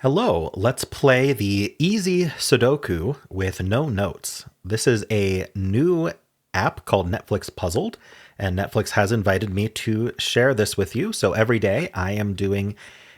Hello, let's play the easy Sudoku with no notes. This is a new app called Netflix Puzzled, and Netflix has invited me to share this with you. So every day I am doing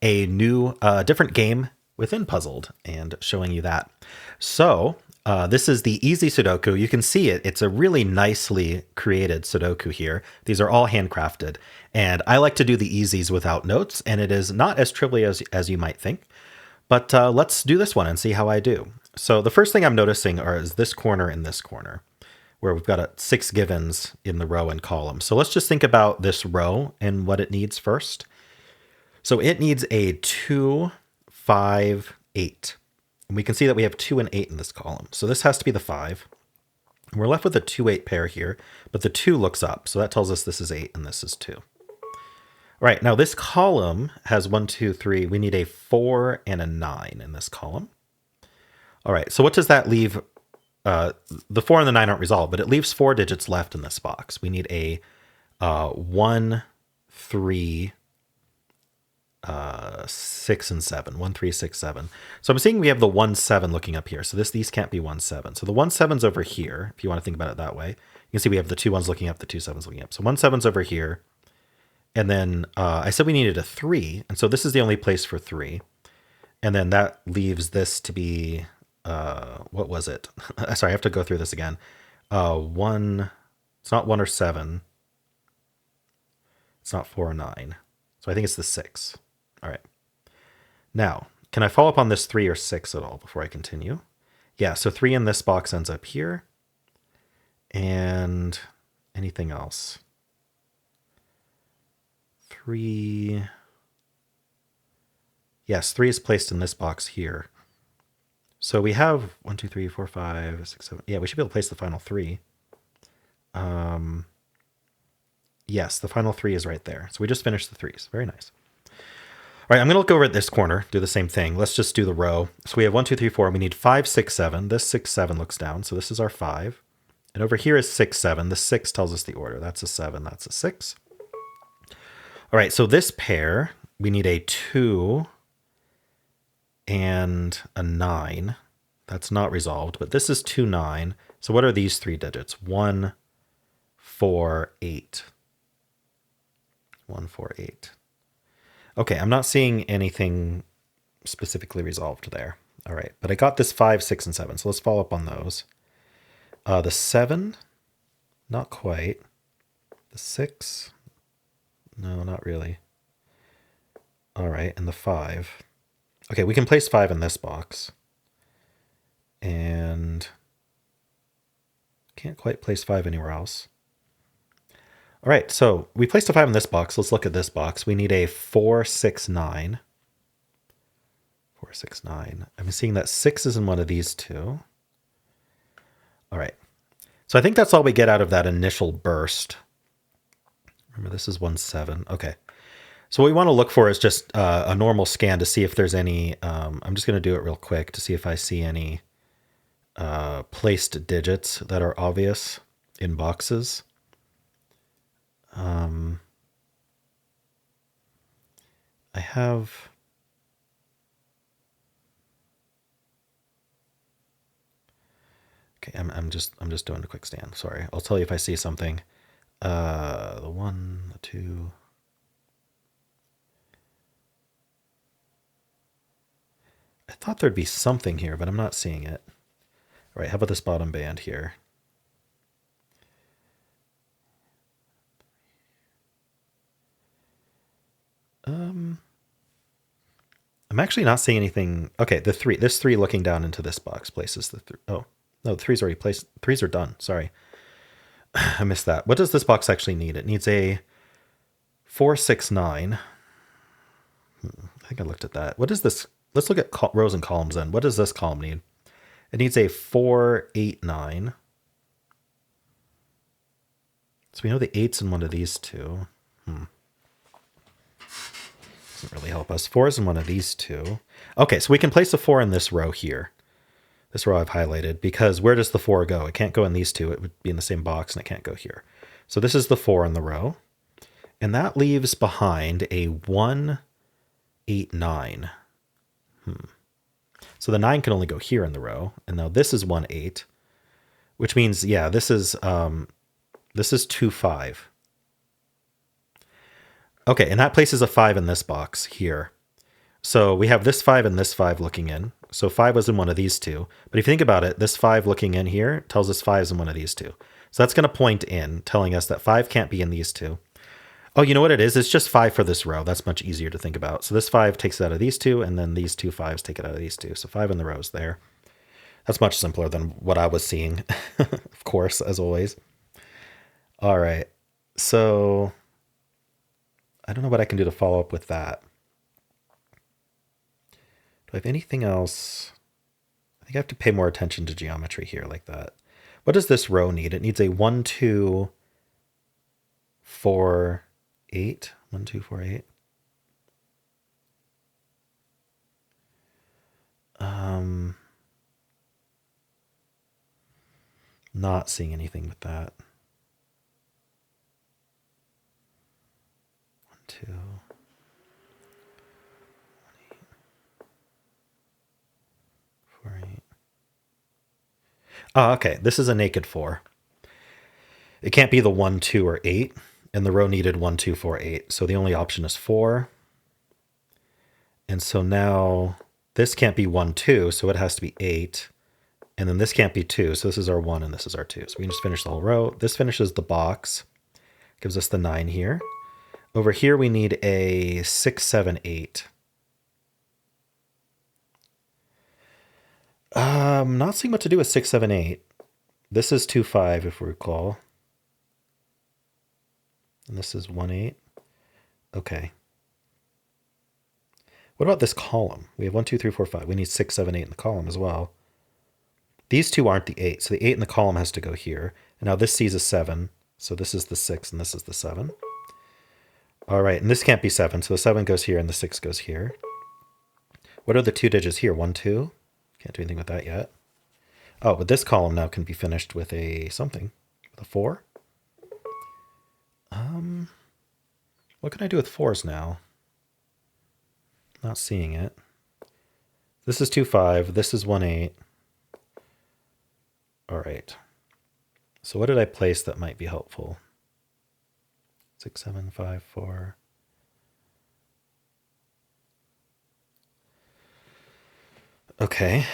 a new, different game within Puzzled and showing you that. So this is the easy Sudoku. You can see it. It's a really nicely created Sudoku here. These are all handcrafted. And I like to do the easies without notes, and it is not as trivial as you might think. But let's do this one and see how I do. So the first thing I'm noticing is this corner and this corner, where we've got 6 givens in the row and column. So let's just think about this row and what it needs first. So it needs a 2, 5, 8. And we can see that we have 2 and 8 in this column. So this has to be the 5. We're left with a 2, 8 pair here, but the 2 looks up. So that tells us this is 8 and this is 2. All right, now this column has 1, 2, 3. We need a 4 and a 9 in this column. All right, so what does that leave? The 4 and the 9 aren't resolved, but it leaves 4 digits left in this box. We need a 1, 3, 6, and 7. 1, 3, 6, 7. So I'm seeing we have the 1, 7 looking up here. So these can't be 1, 7. So the 1, 7's over here, if you want to think about it that way. You can see we have the 2 1s looking up, the 2 7s looking up. So 1, 7's over here. And then I said we needed a 3, and so this is the only place for 3. And then that leaves this to be, what was it? Sorry, I have to go through this again. 1, it's not 1 or 7. It's not 4 or 9. So I think it's the 6. All right. Now, can I follow up on this 3 or 6 at all before I continue? Yeah, so 3 in this box ends up here. And anything else? 3. Yes, 3 is placed in this box here. So we have 1, 2, 3, 4, 5, 6, 7. Yeah, we should be able to place the final 3. Yes, the final 3 is right there. So we just finished the 3s. Very nice. All right, I'm going to look over at this corner, do the same thing. Let's just do the row. So we have 1, 2, 3, 4. We need 5, 6, 7. This 6, 7 looks down. So this is our 5. And over here is 6, 7. The 6 tells us the order. That's a 7. That's a 6. All right, so this pair, we need a 2 and a 9. That's not resolved, but this is 2, 9. So what are these 3 digits? 1, 4, 8. 1, 4, 8. Okay, I'm not seeing anything specifically resolved there. All right, but I got this 5, 6, and 7, so let's follow up on those. The 7, not quite. The 6, no, not really. All right, and the 5. Okay, we can place 5 in this box. And can't quite place 5 anywhere else. All right, so we placed a 5 in this box. Let's look at this box. We need a 4, 6, 9. 4, 6, 9. I'm seeing that 6 is in one of these two. All right, so I think that's all we get out of that initial burst. Remember, this is 1, 7. Okay. So what we want to look for is just a normal scan to see if there's any, I'm just going to do it real quick to see if I see any placed digits that are obvious in boxes. I have... Okay, I'm just doing a quick scan. Sorry. I'll tell you if I see something. The 1, the 2... I thought there'd be something here, but I'm not seeing it. All right, how about this bottom band here? I'm actually not seeing anything. Okay, the 3. This 3 looking down into this box places the 3. Oh, no, the 3's already placed. 3's are done. Sorry. I missed that. What does this box actually need? It needs a 4, 6, 9. I think I looked at that. What is this? Let's look at rows and columns then. What does this column need? It needs a 4, 8, 9. So we know the 8's in one of these two. Doesn't really help us. 4 is in one of these two. Okay, so we can place a 4 in this row here. This row I've highlighted, because where does the 4 go? It can't go in these two. It would be in the same box, and it can't go here. So this is the 4 in the row. And that leaves behind a 1, 8, 9. So the 9 can only go here in the row. And now this is 1, 8, which means, yeah, this is 2, 5. Okay, and that places a 5 in this box here. So we have this 5 and this 5 looking in. So 5 was in one of these two. But if you think about it, this 5 looking in here tells us 5 is in one of these two. So that's going to point in, telling us that 5 can't be in these two. Oh, you know what it is? It's just 5 for this row. That's much easier to think about. So this 5 takes it out of these two, and then these two 5s take it out of these two. So 5 in the rows there. That's much simpler than what I was seeing, of course, as always. All right. So I don't know what I can do to follow up with that. Do I have anything else? I think I have to pay more attention to geometry here like that. What does this row need? It needs a 1, 2, 4, 8. 1, 2, 4, 8. Not seeing anything with that. 1, 2. 1, 8. 4, 8. Oh, okay. This is a naked 4. It can't be the 1, 2, or 8. And the row needed 1, 2, 4, 8. So the only option is 4. And so now this can't be 1, 2. So it has to be 8. And then this can't be 2. So this is our 1 and this is our 2. So we can just finish the whole row. This finishes the box. Gives us the 9 here. Over here we need a 6, 7, 8. Not seeing what to do with 6, 7, 8. This is 2, 5 if we recall. And this is 1, 8. Okay. What about this column? We have 1, 2, 3, 4, 5. We need 6, 7, 8 in the column as well. These two aren't the 8, so the 8 in the column has to go here. And now this sees a 7, so this is the 6 and this is the 7. All right, and this can't be 7, so the 7 goes here and the 6 goes here. What are the 2 digits here? 1, 2? Can't do anything with that yet. Oh, but this column now can be finished with a something, with a 4. What can I do with 4s now? Not seeing it. This is 2, 5. This is 1, 8. All right. So what did I place that might be helpful? 6, 7, 5, 4. Okay.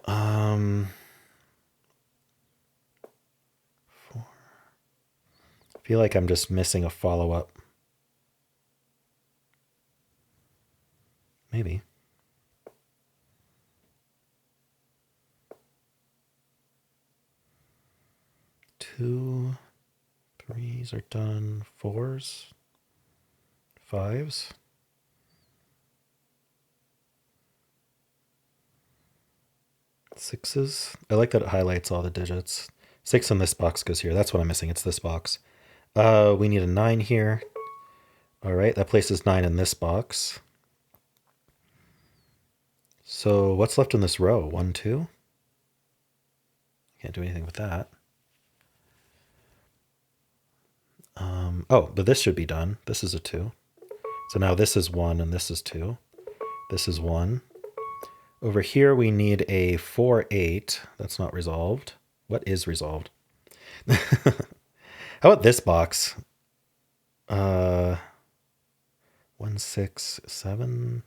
4. I feel like I'm just missing a follow-up. Maybe. 2, 3s are done. 4s, 5s. Sixes. I like that it highlights all the digits. 6 in this box goes here. That's what I'm missing. It's this box. We need a 9 here. All right, that places 9 in this box. So what's left in this row? 1, 2? Can't do anything with that. Oh, but this should be done. This is a 2. So now this is 1 and this is 2. This is 1. Over here we need a 4, 8. That's not resolved. What is resolved? How about this box? 1, 6, 7,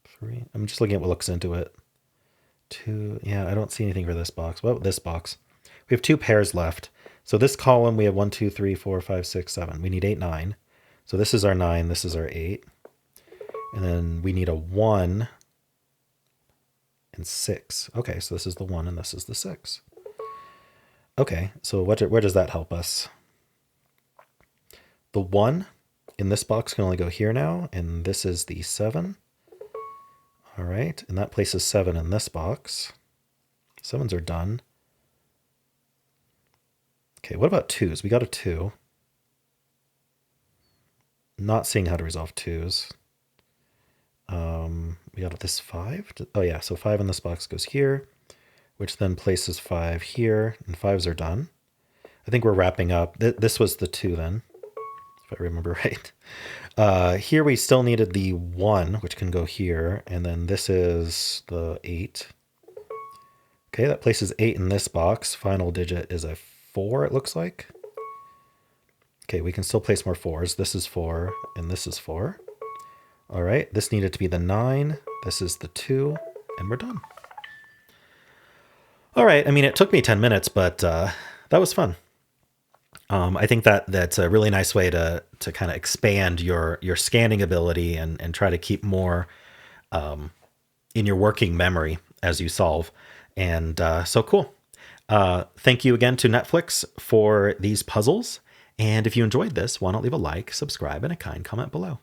3. I'm just looking at what looks into it. 2. Yeah, I don't see anything for this box. What about this box? We have 2 pairs left. So this column, we have 1, 2, 3, 4, 5, 6, 7. We need 8, 9. So this is our 9. This is our 8. And then we need a 1 and 6. Okay, so this is the 1 and this is the 6. Okay, so where does that help us? The 1 in this box can only go here now, and this is the 7. All right, and that places 7 in this box. 7s are done. Okay, what about 2s? We got a 2. Not seeing how to resolve 2s. We got this 5. Oh yeah, so 5 in this box goes here, which then places 5 here, and 5s are done. I think we're wrapping up. This was the 2 then. if I remember right. Here we still needed the 1, which can go here, and then this is the 8. Okay, that places 8 in this box. Final digit is a 4, it looks like. Okay, we can still place more 4s. This is 4, and this is 4. All right, this needed to be the 9. This is the 2, and we're done. All right, I mean, it took me 10 minutes, but that was fun. I think that's a really nice way to kind of expand your scanning ability and try to keep more in your working memory as you solve. And so cool. Thank you again to Netflix for these puzzles. And if you enjoyed this, why not leave a like, subscribe, and a kind comment below.